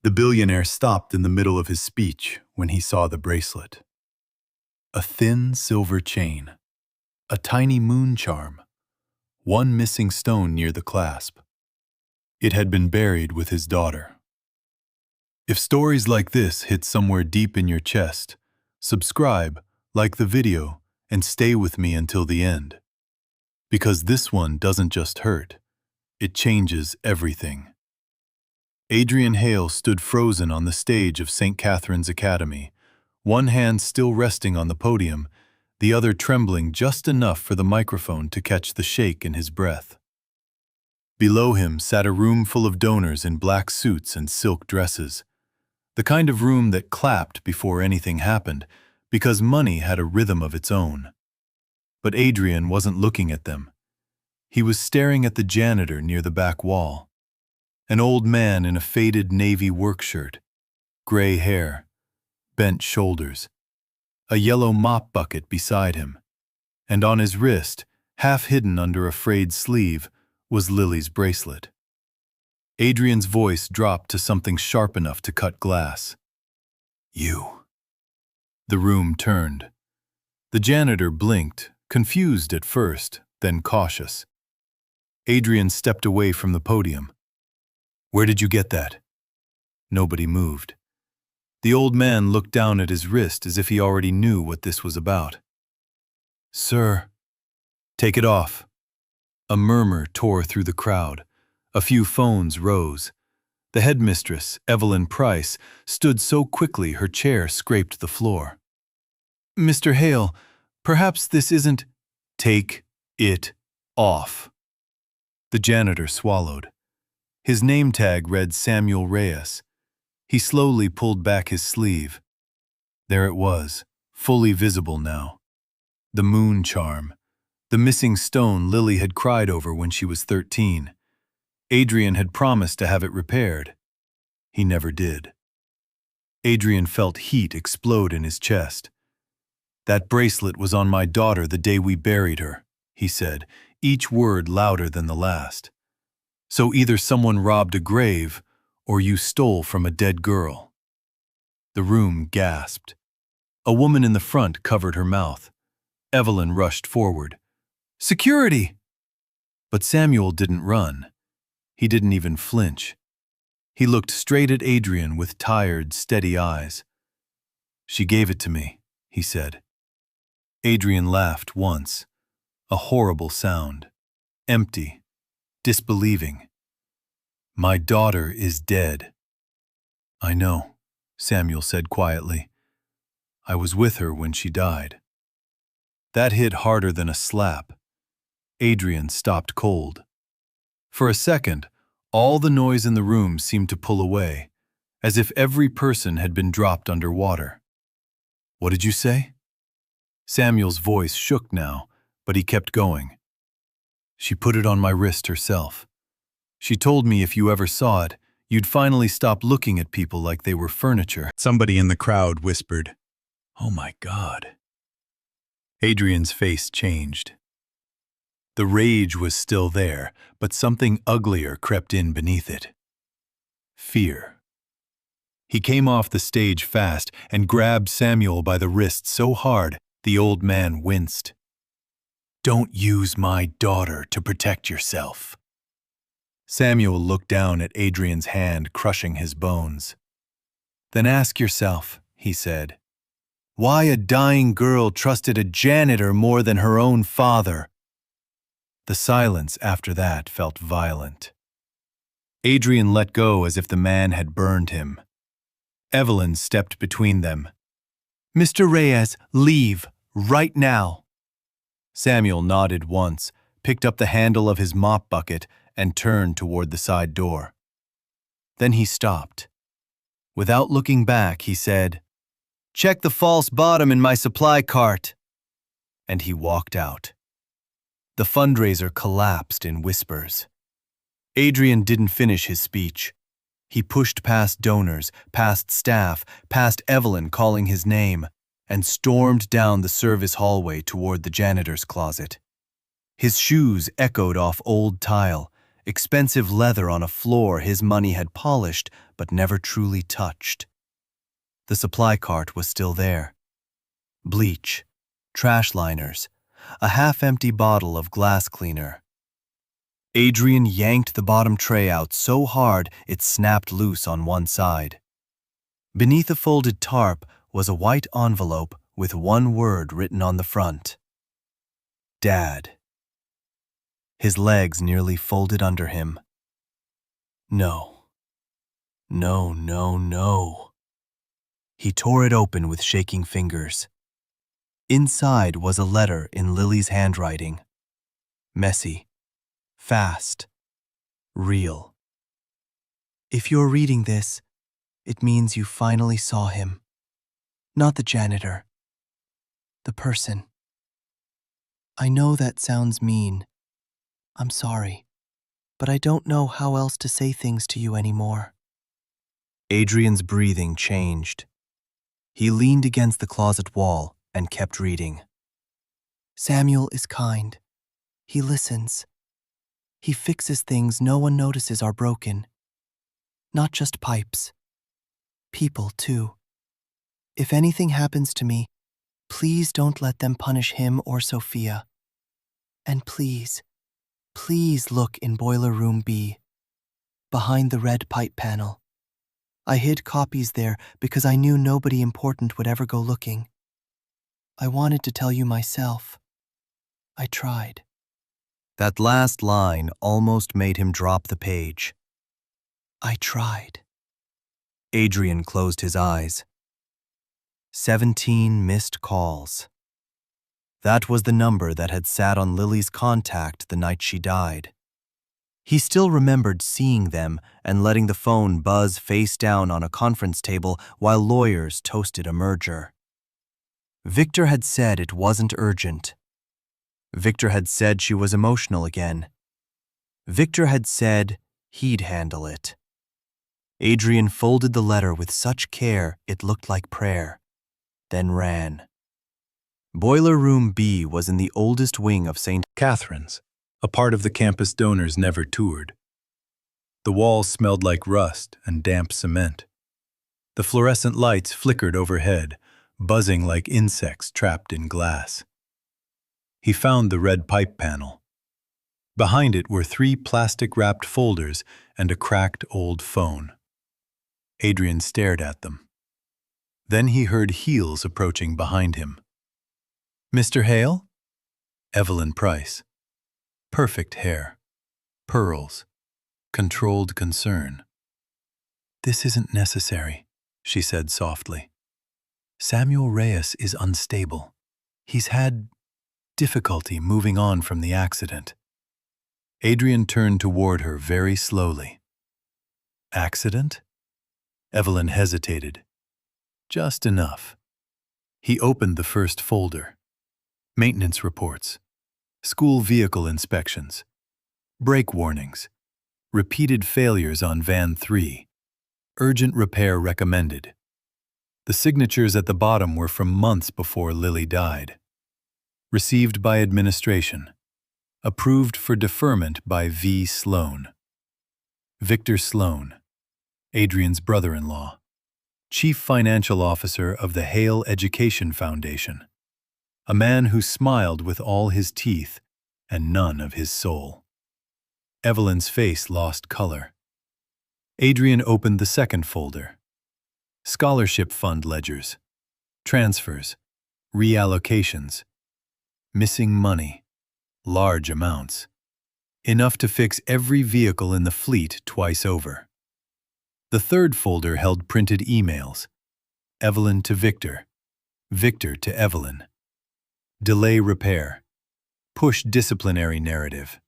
The billionaire stopped in the middle of his speech when he saw the bracelet. A thin silver chain, a tiny moon charm, one missing stone near the clasp. It had been buried with his daughter. If stories like this hit somewhere deep in your chest, subscribe, like the video, and stay with me until the end. Because this one doesn't just hurt, it changes everything. Adrian Hale stood frozen on the stage of St. Catherine's Academy, one hand still resting on the podium, the other trembling just enough for the microphone to catch the shake in his breath. Below him sat a room full of donors in black suits and silk dresses, the kind of room that clapped before anything happened, because money had a rhythm of its own. But Adrian wasn't looking at them. He was staring at the janitor near the back wall. An old man in a faded navy work shirt, gray hair, bent shoulders, a yellow mop bucket beside him, and on his wrist, half hidden under a frayed sleeve, was Lily's bracelet. Adrian's voice dropped to something sharp enough to cut glass. "You." The room turned. The janitor blinked, confused at first, then cautious. Adrian stepped away from the podium. "Where did you get that?" Nobody moved. The old man looked down at his wrist as if he already knew what this was about. "Sir." "Take it off." A murmur tore through the crowd. A few phones rose. The headmistress, Evelyn Price, stood so quickly her chair scraped the floor. "Mr. Hale, perhaps this isn't—" "Take it off." The janitor swallowed. His name tag read Samuel Reyes. He slowly pulled back his sleeve. There it was, fully visible now. The moon charm, the missing stone Lily had cried over when she was 13. Adrian had promised to have it repaired. He never did. Adrian felt heat explode in his chest. "That bracelet was on my daughter the day we buried her," he said, each word louder than the last. "So either someone robbed a grave, or you stole from a dead girl." The room gasped. A woman in the front covered her mouth. Evelyn rushed forward. "Security!" But Samuel didn't run. He didn't even flinch. He looked straight at Adrian with tired, steady eyes. "She gave it to me," he said. Adrian laughed once. A horrible sound. Empty. Disbelieving. "My daughter is dead." "I know," Samuel said quietly. "I was with her when she died." That hit harder than a slap. Adrian stopped cold. For a second, all the noise in the room seemed to pull away, as if every person had been dropped under water. "What did you say?" Samuel's voice shook now, but he kept going. "She put it on my wrist herself. She told me if you ever saw it, you'd finally stop looking at people like they were furniture." Somebody in the crowd whispered, "Oh my God." Adrian's face changed. The rage was still there, but something uglier crept in beneath it. Fear. He came off the stage fast and grabbed Samuel by the wrist so hard the old man winced. "Don't use my daughter to protect yourself." Samuel looked down at Adrian's hand crushing his bones. "Then ask yourself," he said, "why a dying girl trusted a janitor more than her own father?" The silence after that felt violent. Adrian let go as if the man had burned him. Evelyn stepped between them. "Mr. Reyes, leave, right now." Samuel nodded once, picked up the handle of his mop bucket, and turned toward the side door. Then he stopped. Without looking back, he said, "Check the false bottom in my supply cart." And he walked out. The fundraiser collapsed in whispers. Adrian didn't finish his speech. He pushed past donors, past staff, past Evelyn calling his name, and stormed down the service hallway toward the janitor's closet. His shoes echoed off old tile, expensive leather on a floor his money had polished but never truly touched. The supply cart was still there. Bleach, trash liners, a half-empty bottle of glass cleaner. Adrian yanked the bottom tray out so hard it snapped loose on one side. Beneath a folded tarp was a white envelope with one word written on the front. Dad. His legs nearly folded under him. No. No, no, no. He tore it open with shaking fingers. Inside was a letter in Lily's handwriting. Messy, fast, real. If you're reading this, it means you finally saw him. Not the janitor. The person. I know that sounds mean. I'm sorry, but I don't know how else to say things to you anymore. Adrian's breathing changed. He leaned against the closet wall and kept reading. Samuel is kind. He listens. He fixes things no one notices are broken. Not just pipes. People, too. If anything happens to me, please don't let them punish him or Sophia. And please, please look in Boiler Room B, behind the red pipe panel. I hid copies there because I knew nobody important would ever go looking. I wanted to tell you myself. I tried. That last line almost made him drop the page. I tried. Adrian closed his eyes. 17 missed calls. That was the number that had sat on Lily's contact the night she died. He still remembered seeing them and letting the phone buzz face down on a conference table while lawyers toasted a merger. Victor had said it wasn't urgent. Victor had said she was emotional again. Victor had said he'd handle it. Adrian folded the letter with such care it looked like prayer, then ran. Boiler Room B was in the oldest wing of St. Catherine's, a part of the campus donors never toured. The walls smelled like rust and damp cement. The fluorescent lights flickered overhead, buzzing like insects trapped in glass. He found the red pipe panel. Behind it were 3 plastic-wrapped folders and a cracked old phone. Adrian stared at them. Then he heard heels approaching behind him. Mr. Hale? Evelyn Price. Perfect hair. Pearls. Controlled concern. This isn't necessary, she said softly. Samuel Reyes is unstable. He's had difficulty moving on from the accident. Adrian turned toward her very slowly. Accident? Evelyn hesitated. Just enough. He opened the first folder. Maintenance reports. School vehicle inspections. Brake warnings. Repeated failures on Van 3. Urgent repair recommended. The signatures at the bottom were from months before Lily died. Received by administration. Approved for deferment by V. Sloan. Victor Sloan, Adrian's brother-in-law, Chief Financial Officer of the Hale Education Foundation, a man who smiled with all his teeth and none of his soul. Evelyn's face lost color. Adrian opened the second folder. Scholarship fund ledgers, transfers, reallocations, missing money, large amounts, enough to fix every vehicle in the fleet twice over. The third folder held printed emails. Evelyn to Victor, Victor to Evelyn. Delay repair. Push disciplinary narrative.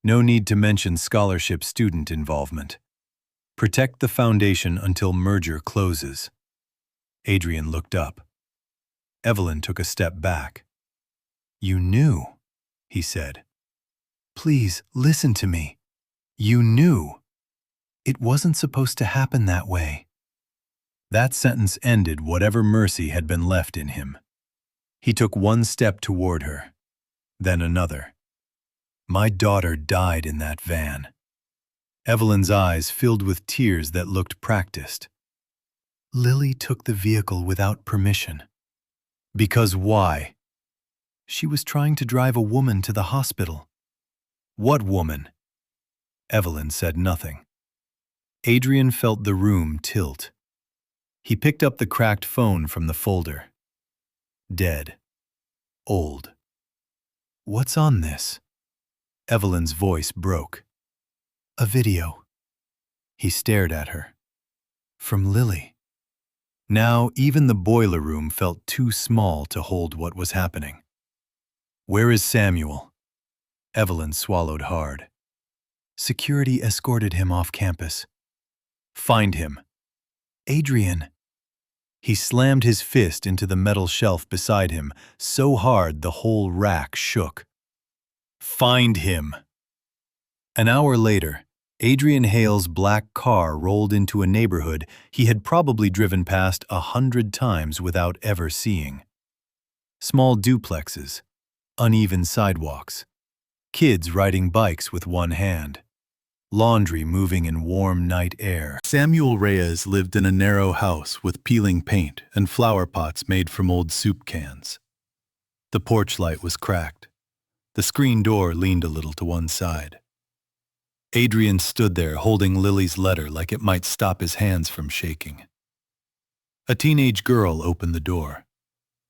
No need to mention scholarship student involvement. Protect the foundation until merger closes. Adrian looked up. Evelyn took a step back. You knew, he said. Please, listen to me. You knew. It wasn't supposed to happen that way. That sentence ended whatever mercy had been left in him. He took one step toward her, then another. My daughter died in that van. Evelyn's eyes filled with tears that looked practiced. Lily took the vehicle without permission. Because why? She was trying to drive a woman to the hospital. What woman? Evelyn said nothing. Adrian felt the room tilt. He picked up the cracked phone from the folder. Dead. Old. What's on this? Evelyn's voice broke. A video. He stared at her. From Lily. Now even the boiler room felt too small to hold what was happening. Where is Samuel? Evelyn swallowed hard. Security escorted him off campus. Find him. Adrian. He slammed his fist into the metal shelf beside him, so hard the whole rack shook. Find him. An hour later, Adrian Hale's black car rolled into a neighborhood he had probably driven past 100 times without ever seeing. Small duplexes, uneven sidewalks, kids riding bikes with one hand, laundry moving in warm night air. Samuel Reyes lived in a narrow house with peeling paint and flower pots made from old soup cans. The porch light was cracked. The screen door leaned a little to one side. Adrian stood there holding Lily's letter like it might stop his hands from shaking. A teenage girl opened the door.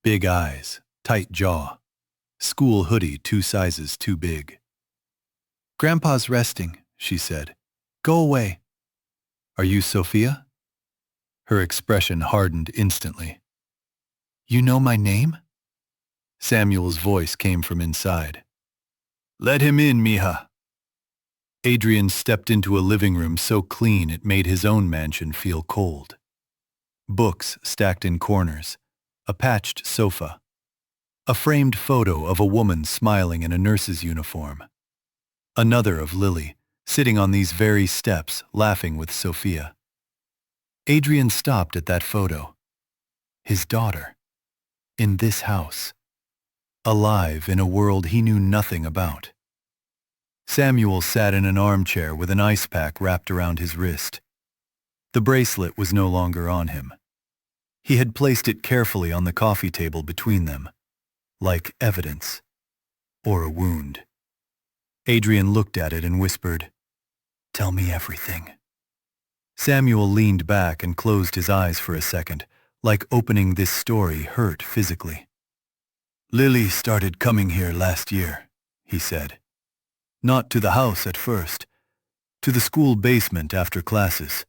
Big eyes, tight jaw, school hoodie 2 sizes too big. "Grandpa's resting," she said. "Go away." "Are you Sophia?" Her expression hardened instantly. "You know my name?" Samuel's voice came from inside. "Let him in, mija." Adrian stepped into a living room so clean it made his own mansion feel cold. Books stacked in corners, a patched sofa, a framed photo of a woman smiling in a nurse's uniform. Another of Lily, sitting on these very steps, laughing with Sophia. Adrian stopped at that photo. His daughter. In this house. Alive in a world he knew nothing about. Samuel sat in an armchair with an ice pack wrapped around his wrist. The bracelet was no longer on him. He had placed it carefully on the coffee table between them, like evidence, or a wound. Adrian looked at it and whispered, "Tell me everything." Samuel leaned back and closed his eyes for a second, like opening this story hurt physically. "Lily started coming here last year," he said. "Not to the house at first, to the school basement after classes.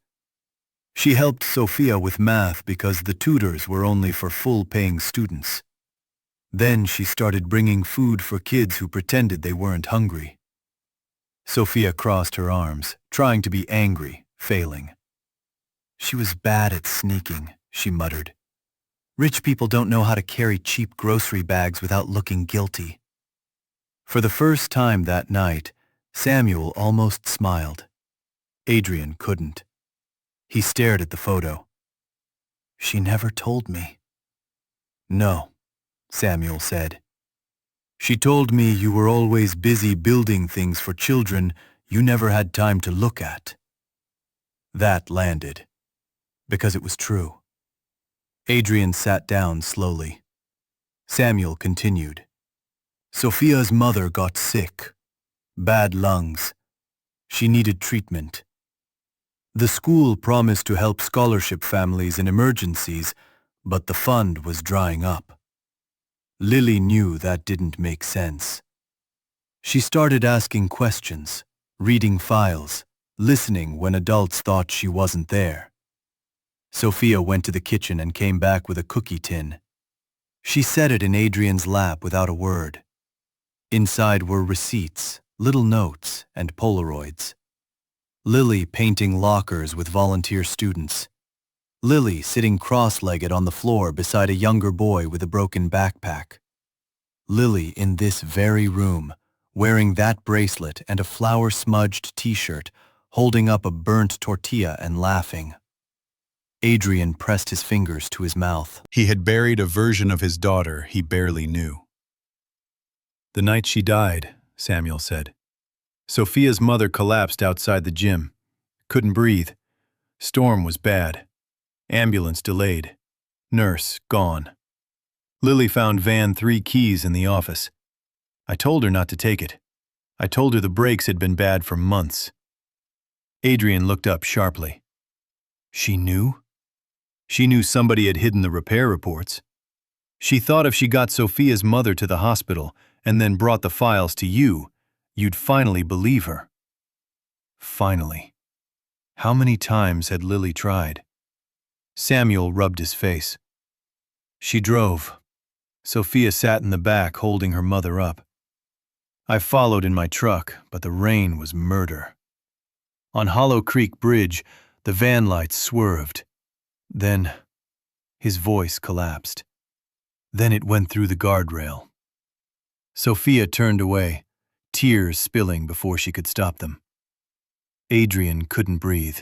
She helped Sophia with math because the tutors were only for full-paying students. Then she started bringing food for kids who pretended they weren't hungry." Sophia crossed her arms, trying to be angry, failing. "She was bad at sneaking," she muttered. "Rich people don't know how to carry cheap grocery bags without looking guilty." For the first time that night, Samuel almost smiled. Adrian couldn't. He stared at the photo. "She never told me." "No," Samuel said. "She told me you were always busy building things for children you never had time to look at." That landed, because it was true. Adrian sat down slowly. Samuel continued. "Sophia's mother got sick. Bad lungs. She needed treatment. The school promised to help scholarship families in emergencies, but the fund was drying up. Lily knew that didn't make sense. She started asking questions, reading files, listening when adults thought she wasn't there. Sophia went to the kitchen and came back with a cookie tin. She set it in Adrian's lap without a word. Inside were receipts, little notes, and Polaroids. Lily painting lockers with volunteer students. Lily sitting cross-legged on the floor beside a younger boy with a broken backpack. Lily in this very room, wearing that bracelet and a flour-smudged t-shirt, holding up a burnt tortilla and laughing. Adrian pressed his fingers to his mouth. He had buried a version of his daughter he barely knew. "The night she died," Samuel said, "Sophia's mother collapsed outside the gym. Couldn't breathe. Storm was bad. Ambulance delayed. Nurse gone. Lily found Van 3 keys in the office. I told her not to take it. I told her the brakes had been bad for months. Adrian looked up sharply. She knew? She knew somebody had hidden the repair reports. She thought if she got Sophia's mother to the hospital and then brought the files to you, you'd finally believe her. Finally. How many times had Lily tried? Samuel rubbed his face. She drove. Sophia sat in the back holding her mother up. I followed in my truck, but the rain was murder. On Hollow Creek Bridge, the van lights swerved. Then, his voice collapsed. Then it went through the guardrail. Sophia turned away, tears spilling before she could stop them. Adrian couldn't breathe.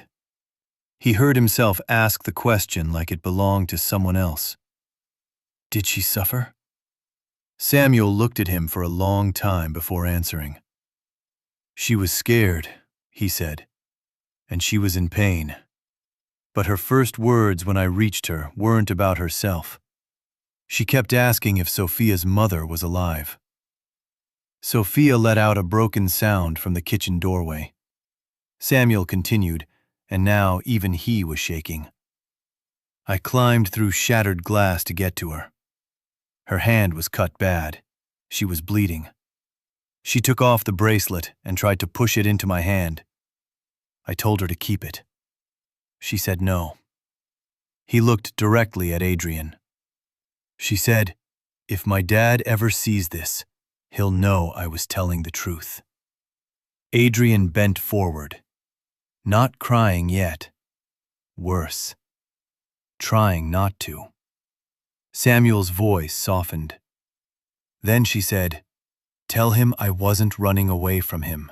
He heard himself ask the question like it belonged to someone else. Did she suffer? Samuel looked at him for a long time before answering. She was scared, he said, and she was in pain. But her first words when I reached her weren't about herself. She kept asking if Sophia's mother was alive. Sophia let out a broken sound from the kitchen doorway. Samuel continued, and now even he was shaking. I climbed through shattered glass to get to her. Her hand was cut bad. She was bleeding. She took off the bracelet and tried to push it into my hand. I told her to keep it. She said no. He looked directly at Adrian. She said, "If my dad ever sees this, he'll know I was telling the truth." Adrian bent forward, not crying yet. Worse, trying not to. Samuel's voice softened. Then she said, "Tell him I wasn't running away from him.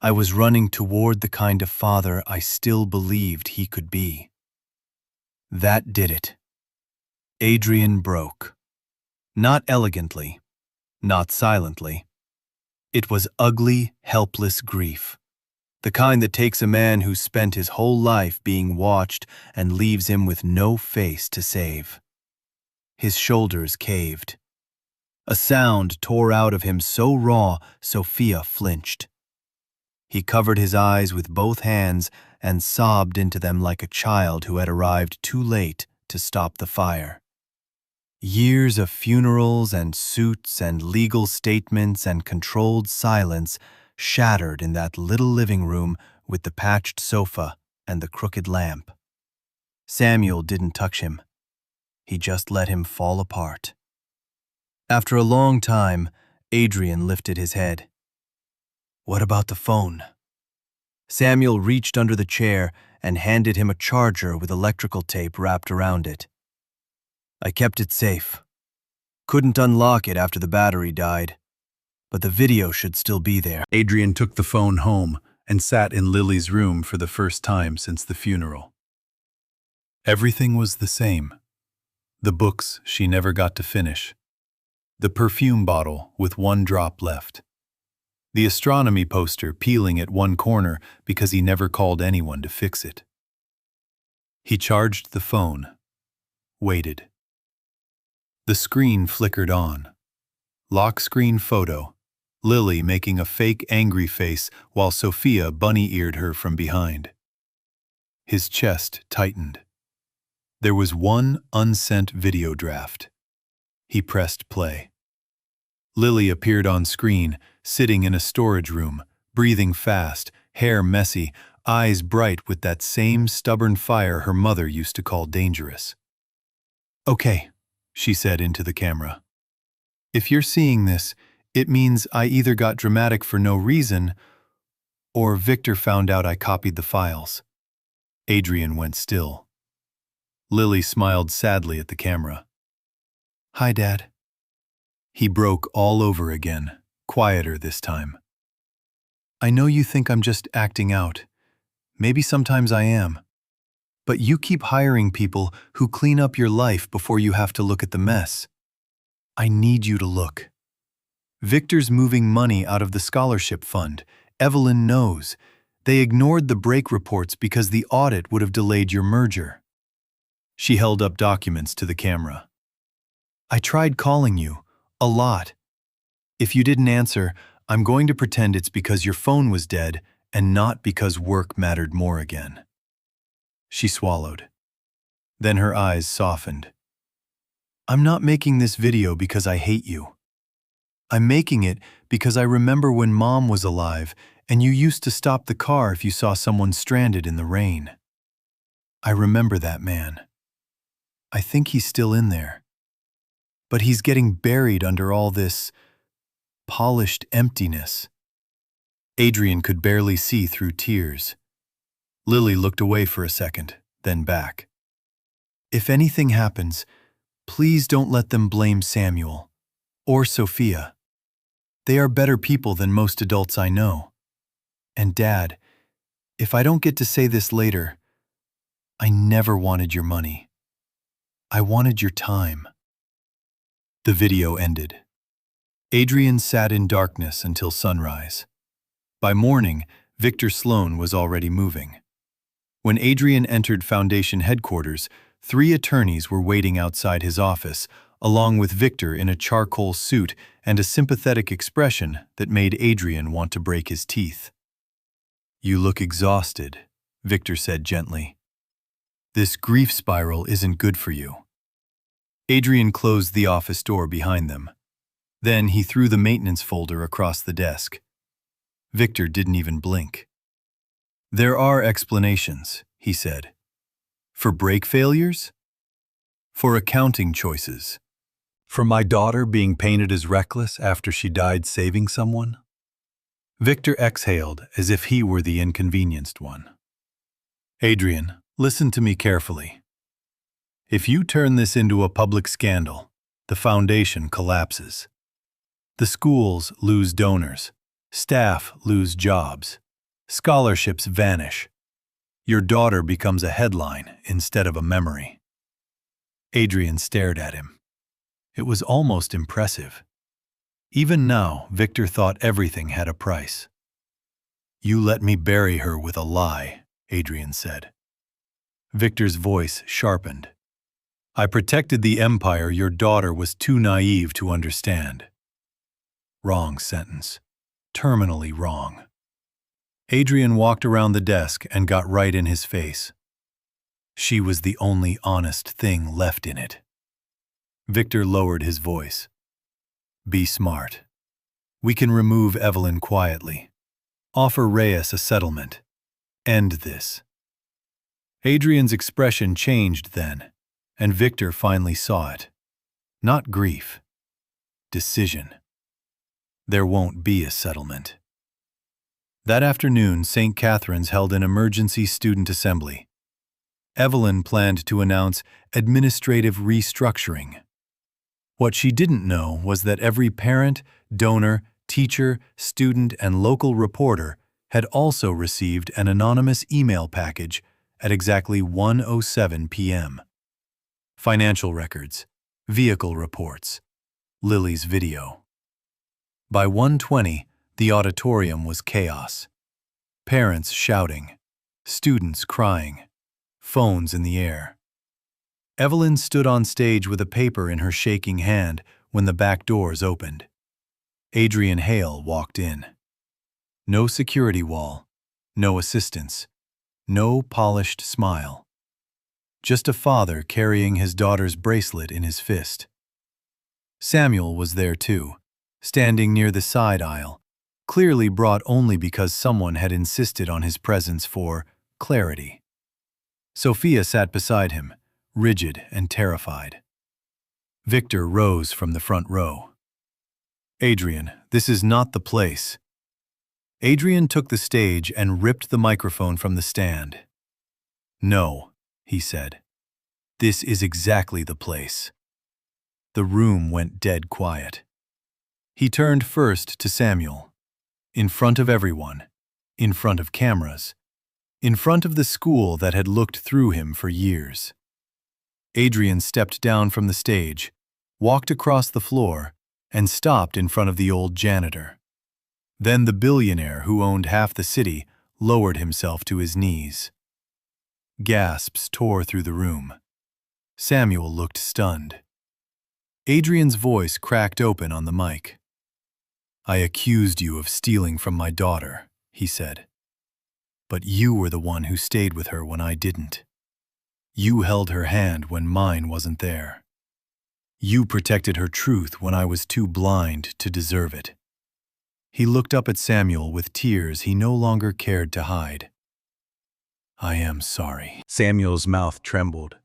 I was running toward the kind of father I still believed he could be." That did it. Adrian broke. Not elegantly, not silently. It was ugly, helpless grief. The kind that takes a man who spent his whole life being watched and leaves him with no face to save. His shoulders caved. A sound tore out of him so raw, Sophia flinched. He covered his eyes with both hands and sobbed into them like a child who had arrived too late to stop the fire. Years of funerals and suits and legal statements and controlled silence shattered in that little living room with the patched sofa and the crooked lamp. Samuel didn't touch him. He just let him fall apart. After a long time, Adrian lifted his head. "What about the phone?" Samuel reached under the chair and handed him a charger with electrical tape wrapped around it. "I kept it safe. Couldn't unlock it after the battery died, but the video should still be there." Adrian took the phone home and sat in Lily's room for the first time since the funeral. Everything was the same. The books she never got to finish. The perfume bottle with 1 drop left. The astronomy poster peeling at one corner because he never called anyone to fix it. He charged the phone. Waited. The screen flickered on. Lock screen photo. Lily making a fake angry face while Sophia bunny-eared her from behind. His chest tightened. There was 1 unsent video draft. He pressed play. Lily appeared on screen, sitting in a storage room, breathing fast, hair messy, eyes bright with that same stubborn fire her mother used to call dangerous. "Okay," she said into the camera. "If you're seeing this, it means I either got dramatic for no reason, or Victor found out I copied the files." Adrian went still. Lily smiled sadly at the camera. "Hi, Dad." He broke all over again, quieter this time. "I know you think I'm just acting out. Maybe sometimes I am. But you keep hiring people who clean up your life before you have to look at the mess. I need you to look. Victor's moving money out of the scholarship fund. Evelyn knows. They ignored the break reports because the audit would have delayed your merger. She held up documents to the camera. I tried calling you, a lot. If you didn't answer, I'm going to pretend it's because your phone was dead and not because work mattered more again. She swallowed. Then her eyes softened. I'm not making this video because I hate you. I'm making it because I remember when Mom was alive and you used to stop the car if you saw someone stranded in the rain. I remember that man. I think he's still in there. But he's getting buried under all this polished emptiness. Adrian could barely see through tears. Lily looked away for a second, then back. If anything happens, please don't let them blame Samuel or Sophia. They are better people than most adults I know. And Dad, if I don't get to say this later, I never wanted your money. I wanted your time. The video ended. Adrian sat in darkness until sunrise. By morning, Victor Sloan was already moving. When Adrian entered Foundation headquarters, 3 attorneys were waiting outside his office, along with Victor in a charcoal suit and a sympathetic expression that made Adrian want to break his teeth. You look exhausted, Victor said gently. This grief spiral isn't good for you. Adrian closed the office door behind them. Then he threw the maintenance folder across the desk. Victor didn't even blink. There are explanations, he said. For brake failures? For accounting choices? For my daughter being painted as reckless after she died saving someone? Victor exhaled as if he were the inconvenienced one. Adrian, listen to me carefully. If you turn this into a public scandal, the foundation collapses. The schools lose donors, staff lose jobs, scholarships vanish. Your daughter becomes a headline instead of a memory. Adrian stared at him. It was almost impressive. Even now, Victor thought everything had a price. You let me bury her with a lie, Adrian said. Victor's voice sharpened. I protected the empire your daughter was too naive to understand. Wrong sentence. Terminally wrong. Adrian walked around the desk and got right in his face. She was the only honest thing left in it. Victor lowered his voice. Be smart. We can remove Evelyn quietly. Offer Reyes a settlement. End this. Adrian's expression changed then, and Victor finally saw it. Not grief. Decision. There won't be a settlement. That afternoon, St. Catherine's held an emergency student assembly. Evelyn planned to announce administrative restructuring. What she didn't know was that every parent, donor, teacher, student, and local reporter had also received an anonymous email package at exactly 1:07 p.m. Financial records, vehicle reports, Lily's video. By 1:20, the auditorium was chaos. Parents shouting, students crying, phones in the air. Evelyn stood on stage with a paper in her shaking hand when the back doors opened. Adrian Hale walked in. No security wall, no assistants, no polished smile. Just a father carrying his daughter's bracelet in his fist. Samuel was there too, standing near the side aisle, clearly brought only because someone had insisted on his presence for clarity. Sophia sat beside him, rigid and terrified. Victor rose from the front row. Adrian, this is not the place. Adrian took the stage and ripped the microphone from the stand. No, he said. This is exactly the place. The room went dead quiet. He turned first to Samuel. In front of everyone, in front of cameras, in front of the school that had looked through him for years. Adrian stepped down from the stage, walked across the floor, and stopped in front of the old janitor. Then the billionaire who owned half the city lowered himself to his knees. Gasps tore through the room. Samuel looked stunned. Adrian's voice cracked open on the mic. "I accused you of stealing from my daughter," he said. "But you were the one who stayed with her when I didn't. You held her hand when mine wasn't there. You protected her truth when I was too blind to deserve it." He looked up at Samuel with tears he no longer cared to hide. "I am sorry." Samuel's mouth trembled.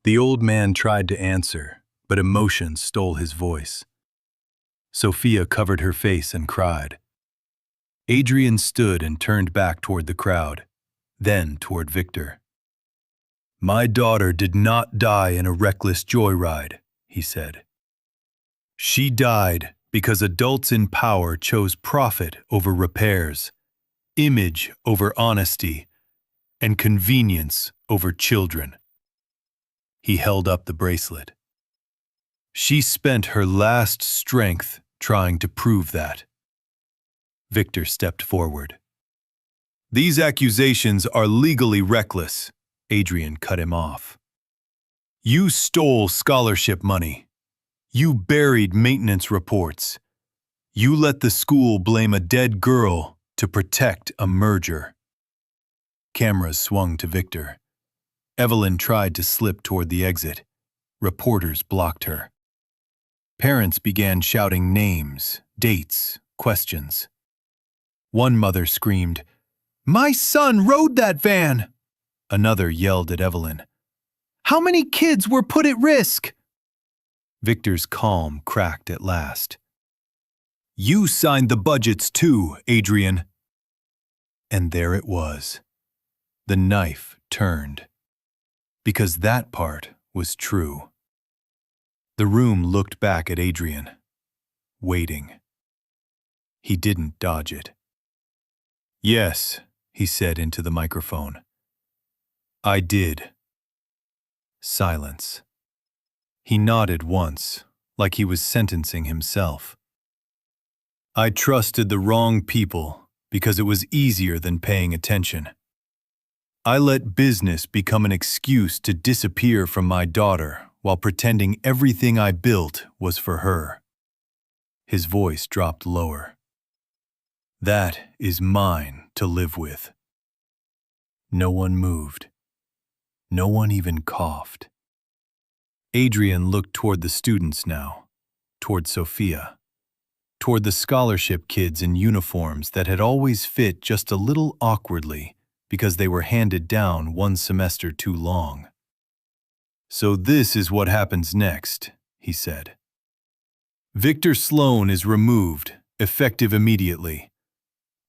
The old man tried to answer, but emotion stole his voice. Sophia covered her face and cried. Adrian stood and turned back toward the crowd, then toward Victor. "My daughter did not die in a reckless joyride," he said. "She died because adults in power chose profit over repairs, image over honesty, and convenience over children." He held up the bracelet. "She spent her last strength trying to prove that." Victor stepped forward. "These accusations are legally reckless," Adrian cut him off. "You stole scholarship money. You buried maintenance reports. You let the school blame a dead girl to protect a merger." Cameras swung to Victor. Evelyn tried to slip toward the exit. Reporters blocked her. Parents began shouting names, dates, questions. One mother screamed, "My son rode that van!" Another yelled at Evelyn, "How many kids were put at risk?" Victor's calm cracked at last. "You signed the budgets too, Adrian." And there it was. The knife turned. Because that part was true. The room looked back at Adrian, waiting. He didn't dodge it. "Yes," he said into the microphone. "I did." Silence. He nodded once, like he was sentencing himself. "I trusted the wrong people because it was easier than paying attention. I let business become an excuse to disappear from my daughter while pretending everything I built was for her." His voice dropped lower. "That is mine to live with." No one moved. No one even coughed. Adrian looked toward the students now, toward Sophia, toward the scholarship kids in uniforms that had always fit just a little awkwardly because they were handed down one semester too long. "So this is what happens next," he said. "Victor Sloan is removed, effective immediately.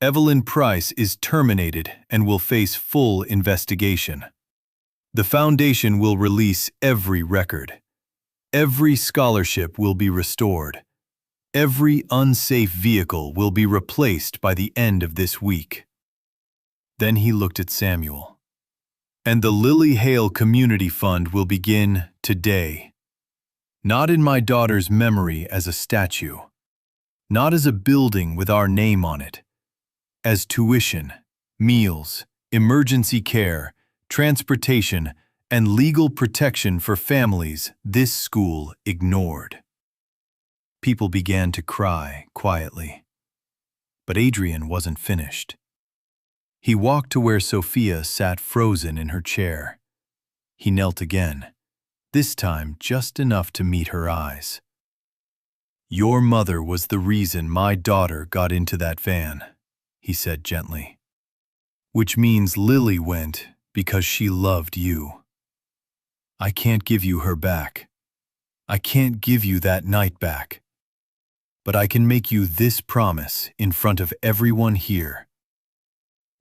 Evelyn Price is terminated and will face full investigation. The foundation will release every record. Every scholarship will be restored. Every unsafe vehicle will be replaced by the end of this week." Then he looked at Samuel. "And the Lily Hale Community Fund will begin today. Not in my daughter's memory as a statue. Not as a building with our name on it. As tuition, meals, emergency care, transportation, and legal protection for families this school ignored." People began to cry quietly. But Adrian wasn't finished. He walked to where Sophia sat frozen in her chair. He knelt again, this time just enough to meet her eyes. "Your mother was the reason my daughter got into that van," he said gently. "Which means Lily went because she loved you. I can't give you her back. I can't give you that night back. But I can make you this promise in front of everyone here.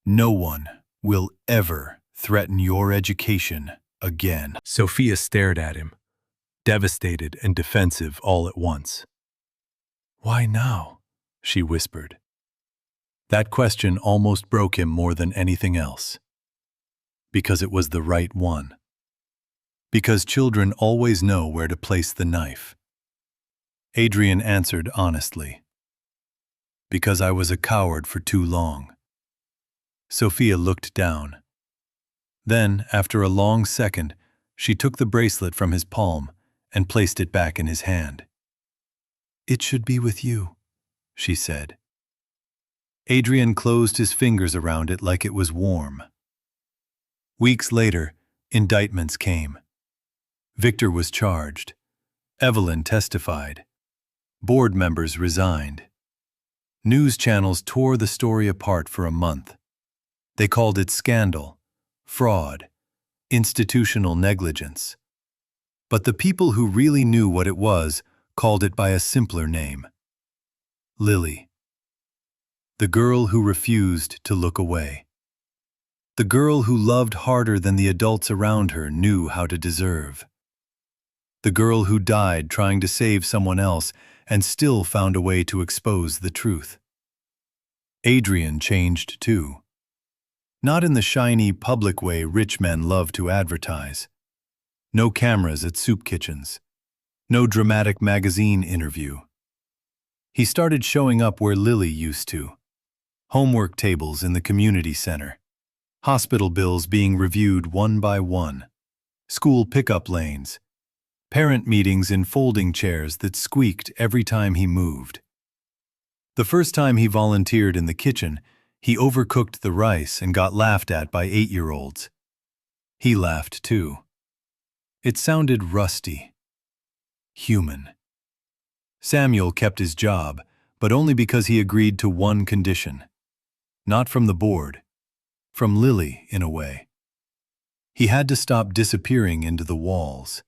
No one will ever threaten your education again." Sophia stared at him, devastated and defensive all at once. "Why now?" she whispered. That question almost broke him more than anything else. Because it was the right one. Because children always know where to place the knife. Adrian answered honestly. "Because I was a coward for too long. Sophia looked down. Then, after a long second, she took the bracelet from his palm and placed it back in his hand. "It should be with you," she said. Adrian closed his fingers around it like it was warm. Weeks later, indictments came. Victor was charged. Evelyn testified. Board members resigned. News channels tore the story apart for a month. They called it scandal, fraud, institutional negligence. But the people who really knew what it was called it by a simpler name: Lily. The girl who refused to look away. The girl who loved harder than the adults around her knew how to deserve. The girl who died trying to save someone else and still found a way to expose the truth. Adrian changed too. Not in the shiny, public way rich men love to advertise. No cameras at soup kitchens. No dramatic magazine interview. He started showing up where Lily used to. Homework tables in the community center. Hospital bills being reviewed one by one. School pickup lanes. Parent meetings in folding chairs that squeaked every time he moved. The first time he volunteered in the kitchen, he overcooked the rice and got laughed at by 8-year-olds. He laughed too. It sounded rusty. Human. Samuel kept his job, but only because he agreed to one condition. Not from the board. From Lily, in a way. He had to stop disappearing into the walls.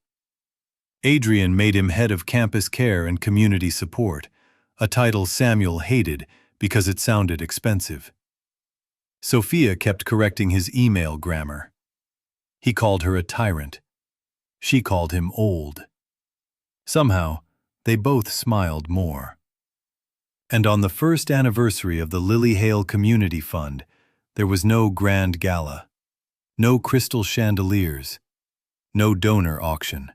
Adrian made him head of campus care and community support, a title Samuel hated because it sounded expensive. Sophia kept correcting his email grammar. He called her a tyrant. She called him old. Somehow, they both smiled more. And on the first anniversary of the Lily Hale Community Fund, there was no grand gala, no crystal chandeliers, no donor auction.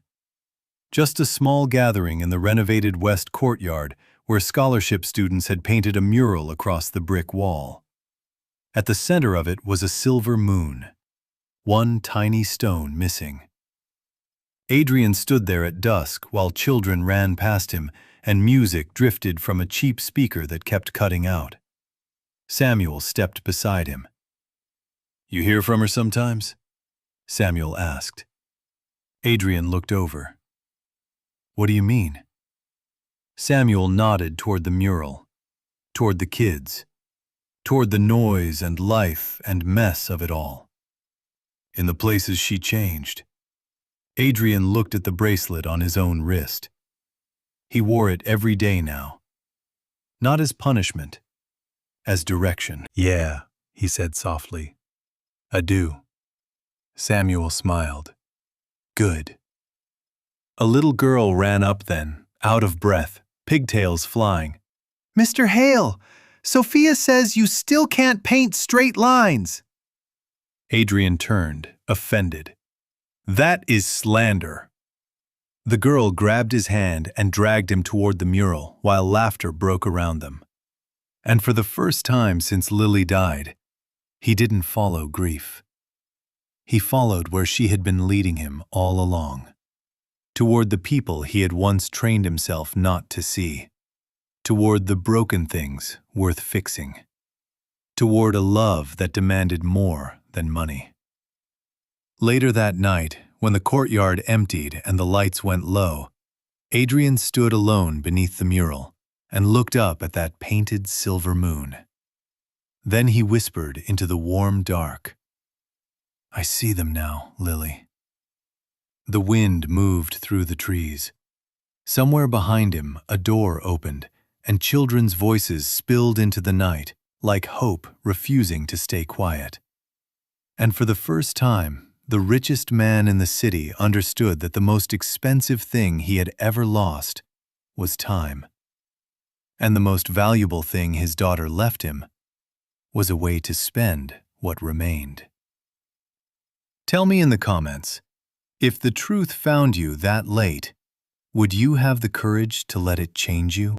Just a small gathering in the renovated West Courtyard where scholarship students had painted a mural across the brick wall. At the center of it was a silver moon, one tiny stone missing. Adrian stood there at dusk while children ran past him and music drifted from a cheap speaker that kept cutting out. Samuel stepped beside him. "You hear from her sometimes?" Samuel asked. Adrian looked over. "What do you mean?" Samuel nodded toward the mural, toward the kids, toward the noise and life and mess of it all. "In the places she changed." Adrian looked at the bracelet on his own wrist. He wore it every day now. Not as punishment, as direction. "Yeah," he said softly. "I do." Samuel smiled. "Good." A little girl ran up then, out of breath, pigtails flying. "Mr. Hale, Sophia says you still can't paint straight lines." Adrian turned, offended. "That is slander." The girl grabbed his hand and dragged him toward the mural while laughter broke around them. And for the first time since Lily died, he didn't follow grief. He followed where she had been leading him all along. Toward the people he had once trained himself not to see. Toward the broken things worth fixing. Toward a love that demanded more than money. Later that night, when the courtyard emptied and the lights went low, Adrian stood alone beneath the mural and looked up at that painted silver moon. Then he whispered into the warm dark, "I see them now, Lily." The wind moved through the trees. Somewhere behind him, a door opened, and children's voices spilled into the night, like hope refusing to stay quiet. And for the first time, the richest man in the city understood that the most expensive thing he had ever lost was time. And the most valuable thing his daughter left him was a way to spend what remained. Tell me in the comments, if the truth found you that late, would you have the courage to let it change you?